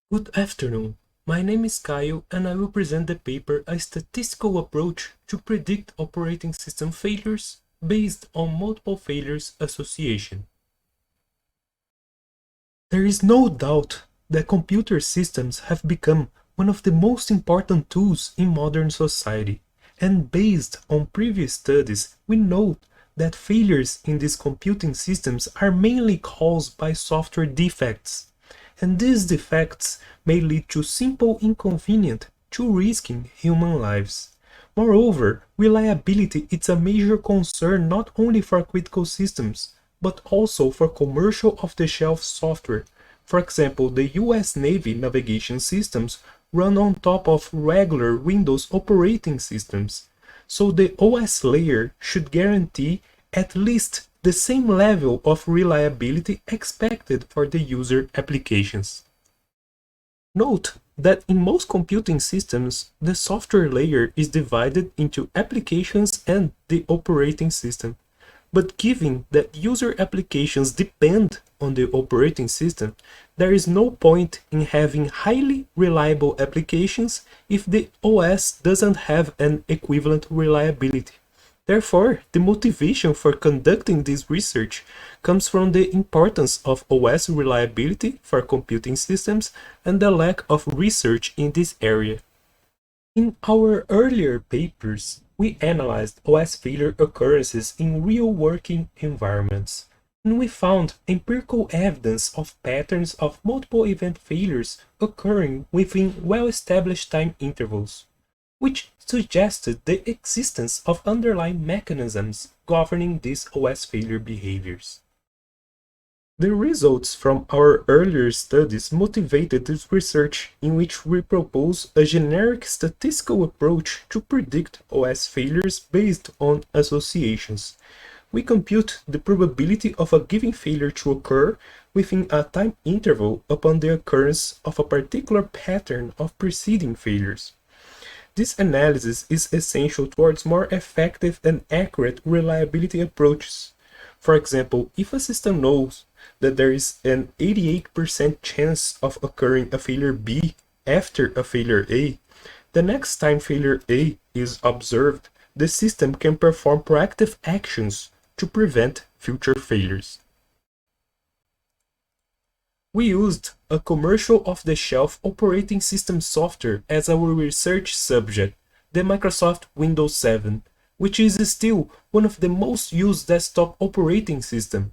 Good afternoon. My name is Caio and I will present the paper A Statistical Approach to Predict Operating System Failures based on Multiple Failures Association. There is no doubt that computer systems have become one of the most important tools in modern society, and based on previous studies, we know that failures in these computing systems are mainly caused by software defects, and these defects may lead to simple inconvenience to risking human lives. Moreover, reliability is a major concern not only for critical systems, but also for commercial off-the-shelf software. For example, the US Navy navigation systems run on top of regular Windows operating systems, so the OS layer should guarantee at least the same level of reliability expected for the user applications. Note that in most computing systems, the software layer is divided into applications and the operating system. But given that user applications depend on the operating system, there is no point in having highly reliable applications if the OS doesn't have an equivalent reliability. Therefore, the motivation for conducting this research comes from the importance of OS reliability for computing systems and the lack of research in this area. In our earlier papers, we analyzed OS failure occurrences in real working environments, and we found empirical evidence of patterns of multiple event failures occurring within well-established time intervals, which suggested the existence of underlying mechanisms governing these OS failure behaviors. The results from our earlier studies motivated this research, in which we propose a generic statistical approach to predict OS failures based on associations. We compute the probability of a given failure to occur within a time interval upon the occurrence of a particular pattern of preceding failures. This analysis is essential towards more effective and accurate reliability approaches. For example, if a system knows that there is an 88% chance of occurring a failure B after a failure A, the next time failure A is observed, the system can perform proactive actions to prevent future failures. We used a commercial off-the-shelf operating system software as our research subject, the Microsoft Windows 7, which is still one of the most used desktop operating systems.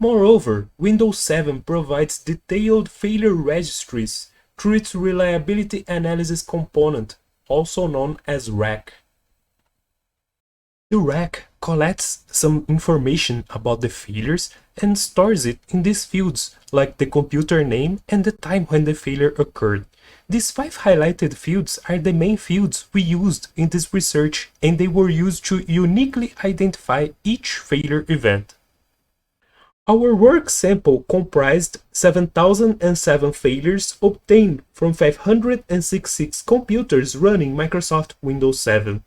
Moreover, Windows 7 provides detailed failure registries through its reliability analysis component, also known as RAC. The RAC collects some information about the failures and stores it in these fields, like the computer name and the time when the failure occurred. These 5 highlighted fields are the main fields we used in this research, and they were used to uniquely identify each failure event. Our work sample comprised 7,007 failures obtained from 566 computers running Microsoft Windows 7.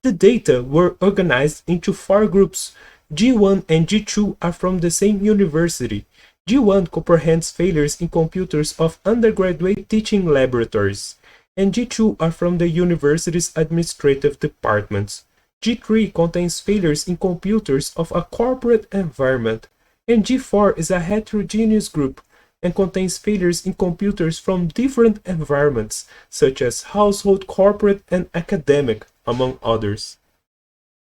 The data were organized into 4 groups. G1 and G2 are from the same university. G1 comprehends failures in computers of undergraduate teaching laboratories, and G2 are from the university's administrative departments. G3 contains failures in computers of a corporate environment, and G4 is a heterogeneous group and contains failures in computers from different environments, such as household, corporate, and academic, among others.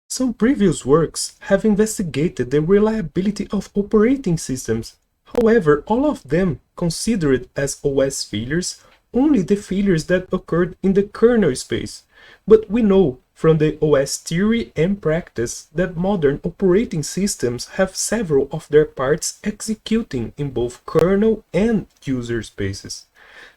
Some previous works have investigated the reliability of operating systems. However, all of them considered as OS failures only the failures that occurred in the kernel space. But we know from the OS theory and practice that modern operating systems have several of their parts executing in both kernel and user spaces.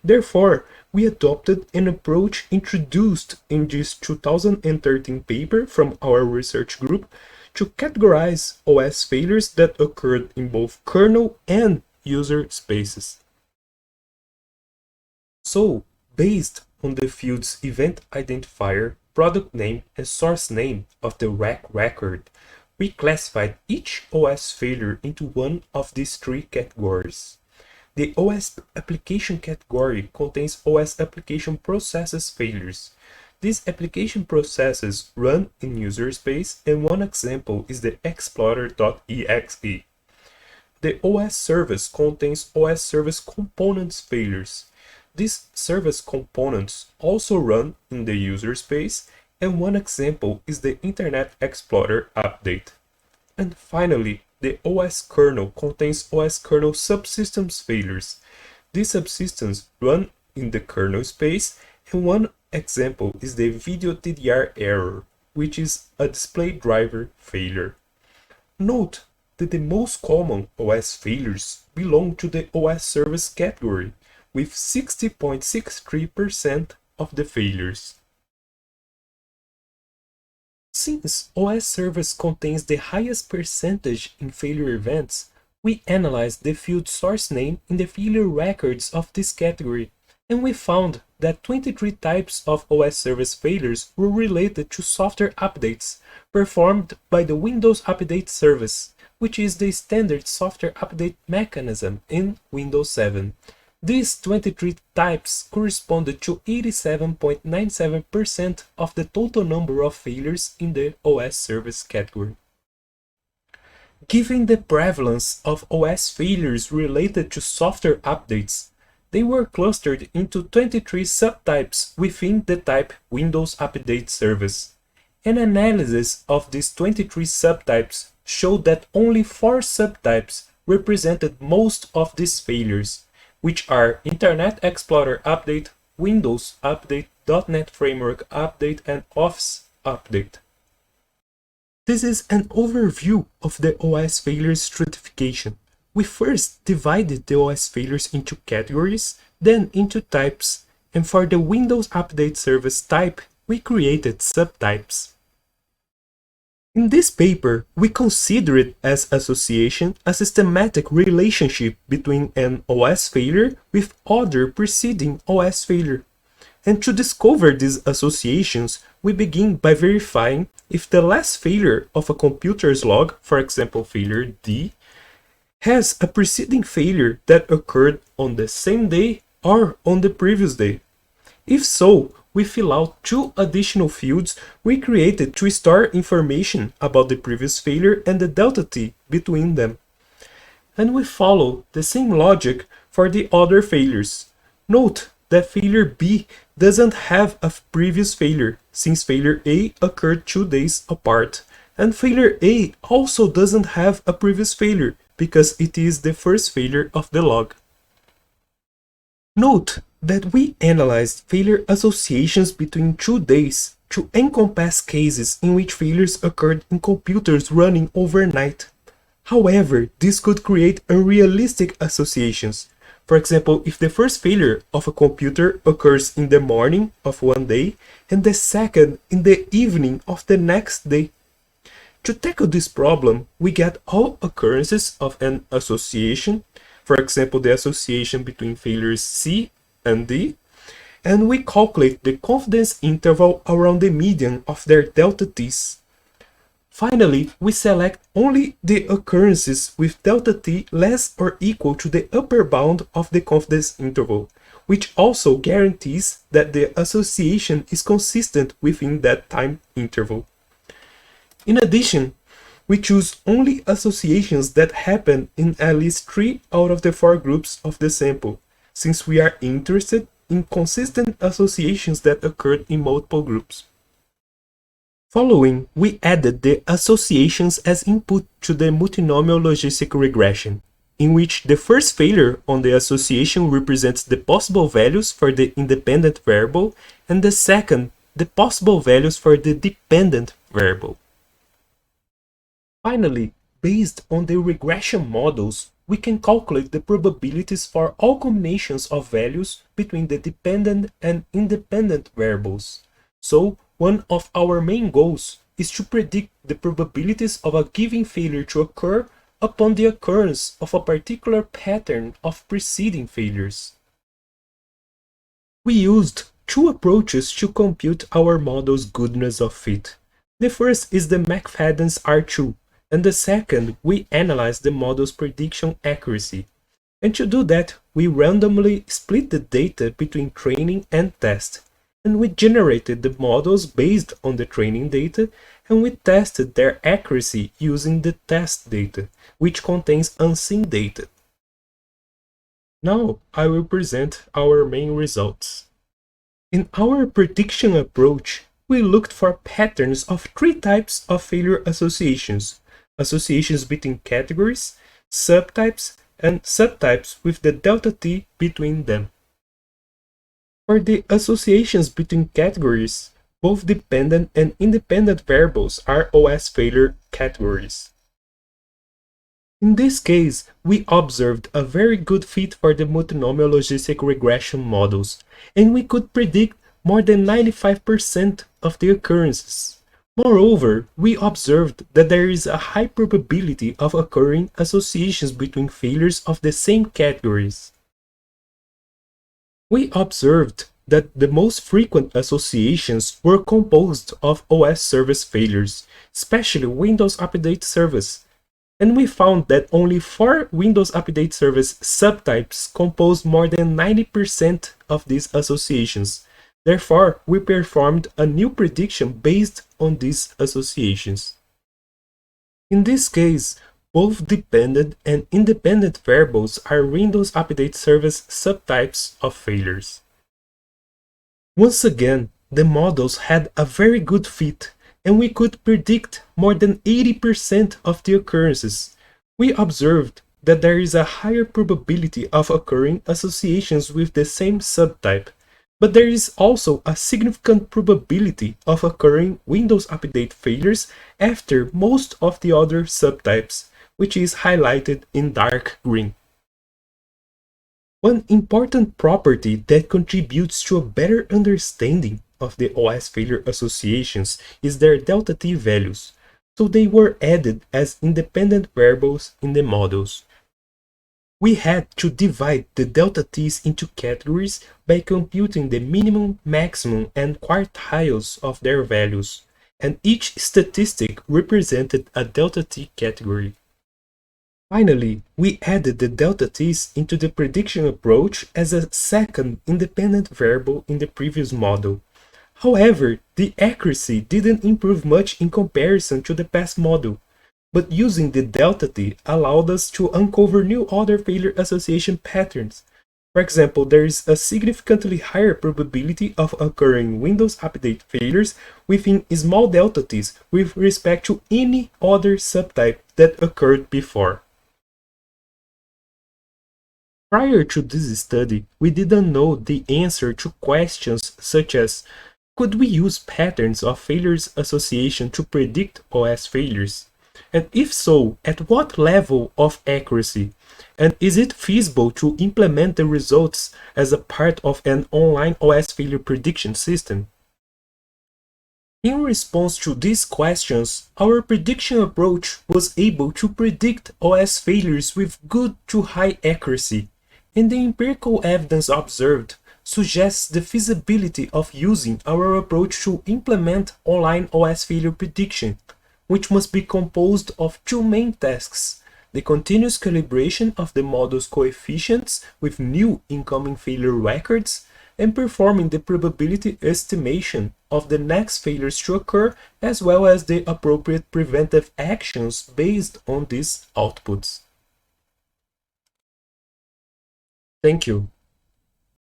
Therefore, we adopted an approach introduced in this 2013 paper from our research group to categorize OS failures that occurred in both kernel and user spaces. So, based on the field's event identifier, product name, and source name of the RAC record, we classified each OS failure into one of these 3 categories. The OS application category contains OS application processes failures. These application processes run in user space, and one example is the explorer.exe. The OS service contains OS service components failures. These service components also run in the user space, and one example is the Internet Explorer update. And finally, the OS kernel contains OS kernel subsystems failures. These subsystems run in the kernel space, and one example is the video DDR error, which is a display driver failure. Note that the most common OS failures belong to the OS service category, with 60.63% of the failures. Since OS service contains the highest percentage in failure events, we analyzed the field source name in the failure records of this category, and we found that 23 types of OS service failures were related to software updates performed by the Windows Update Service, which is the standard software update mechanism in Windows 7. These 23 types corresponded to 87.97% of the total number of failures in the OS service category. Given the prevalence of OS failures related to software updates, they were clustered into 23 subtypes within the type Windows Update Service. An analysis of these 23 subtypes showed that only 4 subtypes represented most of these failures, which are Internet Explorer Update, Windows Update, .NET Framework Update, and Office Update. This is an overview of the OS failures stratification. We first divided the OS failures into categories, then into types, and for the Windows Update Service type, we created subtypes. In this paper, we consider it as association a systematic relationship between an OS failure with other preceding OS failure. And to discover these associations, we begin by verifying if the last failure of a computer's log, for example failure D, has a preceding failure that occurred on the same day or on the previous day. If so, we fill out 2 additional fields we created to store information about the previous failure and the delta t between them. And we follow the same logic for the other failures. Note that failure B doesn't have a previous failure, since failure A occurred 2 days apart, and failure A also doesn't have a previous failure, because it is the first failure of the log. Note that we analyzed failure associations between 2 days to encompass cases in which failures occurred in computers running overnight. However, this could create unrealistic associations. For example, if the first failure of a computer occurs in the morning of one day and the second in the evening of the next day. To tackle this problem, we get all occurrences of an association, for example the association between failures C and D, and we calculate the confidence interval around the median of their delta t's. Finally, we select only the occurrences with delta t less or equal to the upper bound of the confidence interval, which also guarantees that the association is consistent within that time interval. In addition, we choose only associations that happen in at least 3 out of the 4 groups of the sample, since we are interested in consistent associations that occurred in multiple groups. Following, we added the associations as input to the multinomial logistic regression, in which the first failure on the association represents the possible values for the independent variable, and the second, the possible values for the dependent variable. Finally, based on the regression models, we can calculate the probabilities for all combinations of values between the dependent and independent variables. So, one of our main goals is to predict the probabilities of a given failure to occur upon the occurrence of a particular pattern of preceding failures. We used 2 approaches to compute our model's goodness of fit. The first is the McFadden's R2, and the second, we analyze the model's prediction accuracy. And to do that, we randomly split the data between training and test, and we generated the models based on the training data, and we tested their accuracy using the test data, which contains unseen data. Now I will present our main results. In our prediction approach, we looked for patterns of three types of failure associations: associations between categories, subtypes, and subtypes with the delta t between them. For the associations between categories, both dependent and independent variables are OS failure categories. In this case, we observed a very good fit for the multinomial logistic regression models, and we could predict more than 95% of the occurrences. Moreover, we observed that there is a high probability of occurring associations between failures of the same categories. We observed that the most frequent associations were composed of OS service failures, especially Windows Update Service, and we found that only 4 Windows Update Service subtypes compose more than 90% of these associations. Therefore, we performed a new prediction based on these associations. In this case, both dependent and independent variables are Windows Update Service subtypes of failures. Once again, the models had a very good fit, and we could predict more than 80% of the occurrences. We observed that there is a higher probability of occurring associations with the same subtype, but there is also a significant probability of occurring Windows Update failures after most of the other subtypes, which is highlighted in dark green. One important property that contributes to a better understanding of the OS failure associations is their delta t values, so they were added as independent variables in the models. We had to divide the delta t's into categories by computing the minimum, maximum, and quartiles of their values, and each statistic represented a delta t category. Finally, we added the delta t's into the prediction approach as a second independent variable in the previous model. However, the accuracy didn't improve much in comparison to the past model, but using the delta t allowed us to uncover new other failure association patterns. For example, there is a significantly higher probability of occurring Windows Update failures within small delta t's with respect to any other subtype that occurred before. Prior to this study, we didn't know the answer to questions such as: could we use patterns of failures association to predict OS failures? And if so, at what level of accuracy? And is it feasible to implement the results as a part of an online OS failure prediction system? In response to these questions, our prediction approach was able to predict OS failures with good to high accuracy, and the empirical evidence observed suggests the feasibility of using our approach to implement online OS failure prediction, which must be composed of two main tasks: the continuous calibration of the model's coefficients with new incoming failure records, and performing the probability estimation of the next failures to occur, as well as the appropriate preventive actions based on these outputs. Thank you.